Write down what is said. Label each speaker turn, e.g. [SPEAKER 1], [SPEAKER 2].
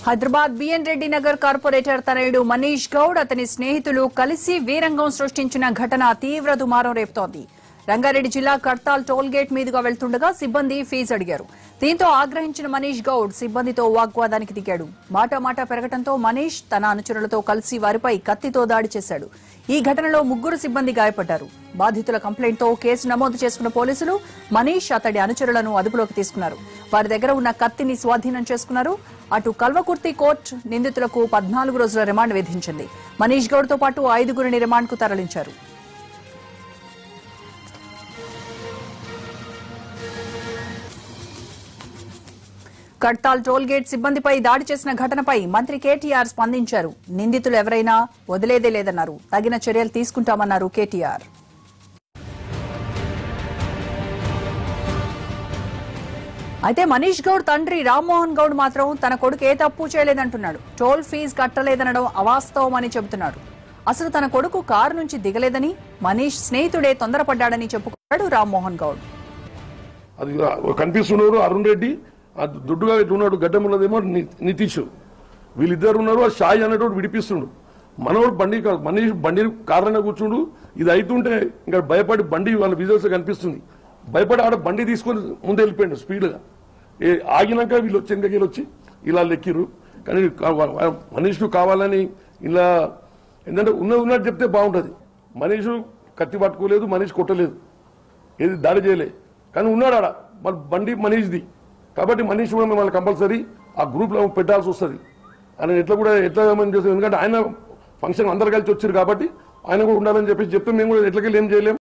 [SPEAKER 1] Hyderabad B N Reddy Nagar corporator తనయుడు మనీష్ గౌడ్ అతని స్నేహితులు కలిసి వీరంగం సృష్టించిన ఘటన తీవ్ర దుమారం రేపుతోంది. రంగారెడ్డి జిల్లా కడ్తాల్ టోల్ గేట్ మీదుగా వెళ్తుండగా సిబ్బంది ఫీజు అడిగారు. దీంతో ఆగ్రహించిన మనీష్ గౌడ్ సిబ్బందితో వాగ్వాదానికి దిగాడు. మాట పెరగడంతో మనీష్ తన అనుచరులతో కలిసి వారిపై కత్తితో దాడి చేశాడు. ఈ ఘటనలో 3 సిబ్బంది గాయపడ్డారు. బాధితుల కంప్లైంట్తో కేసు నమోదు చేసుకున్న పోలీసులు మనీష్ అతడి అనుచరులను అదుపులోకి తీసుకున్నారు. వారి దగ్గర ఉన్న కత్తిని స్వాధీనం చేసుకున్నారు. అటు కల్వకుర్తి కోర్టు నిందితులకు 14 రోజుల రిమాండ్ విధించింది. మనీష్ గౌడ్ తో పాటు 5గురిని రిమాండ్కు తరలించారు. కడ్తాల్ టోల్ గేట్ సిబ్బందిపై దాడి చేసిన ఘటనపై మంత్రి కేటీఆర్ స్పందించారు. నిందితులు ఎవరైనా వదిలేదే లేదన్నారు. తగిన చర్యలు తీసుకుంటామన్నారు కేటీఆర్. అయితే మనీష్ గౌడ్ తండ్రి రామ్మోహన్ గౌడ్ మాత్రం తన కొడుకు ఏ తప్పు చేయలేదంటున్నాడు. టోల్ ఫీజు కట్టలేదనడం అవాస్తవమని చెబుతున్నాడు. అసలు తన కొడుకు కారు నుంచి దిగలేదని, మనీష్ స్నేహితుడే తొందరపడ్డాడని చెప్పుకున్నాడు రామ్మోహన్ గౌడ్.
[SPEAKER 2] అది కనిపిస్తున్నారు అరుణ్ రెడ్డి, దుడ్డుగా ఉన్నాడు, గడ్డం ఉన్నదేమో నితీష్, వీళ్ళిద్దరు ఉన్నారు. ఆ షాయి అనేటోడు విడిపిస్తుండు. మనోడు బండి మనీష్ బండి కారణంగా కూర్చుండు. ఇది అవుతుంటే ఇంకా భయపడి బండి వాళ్ళ విజువల్స్ కనిపిస్తుంది. భయపడి ఆడ బండి తీసుకొని ముందు వెళ్ళిపోయాడు స్పీడ్గా. ఆగినాక వీళ్ళు వచ్చి వెనకకి వచ్చి ఇలా లెక్కిరు. కానీ మనీష్ కావాలని ఇలా ఏంటంటే ఉన్నట్టు చెప్తే బాగుంటుంది. మనీష్ కత్తి పట్టుకోలేదు, మనీష్ కొట్టలేదు, ఏది దాడి చేయలే. కానీ ఉన్నాడు ఆడ మళ్ళీ బండి మనీష్ది కాబట్టి మనీష్ కూడా మిమ్మల్ని కంపల్సరీ ఆ గ్రూప్లో పెట్టాల్సి వస్తుంది. ఆయన ఎట్లా చేస్తుంది. ఎందుకంటే ఆయన ఫంక్షన్ అందరు కలిసి వచ్చారు కాబట్టి ఆయన కూడా ఉండాలని చెప్పి చెప్తే మేము కూడా ఎట్లకెళ్ళి ఏం చేయలేము.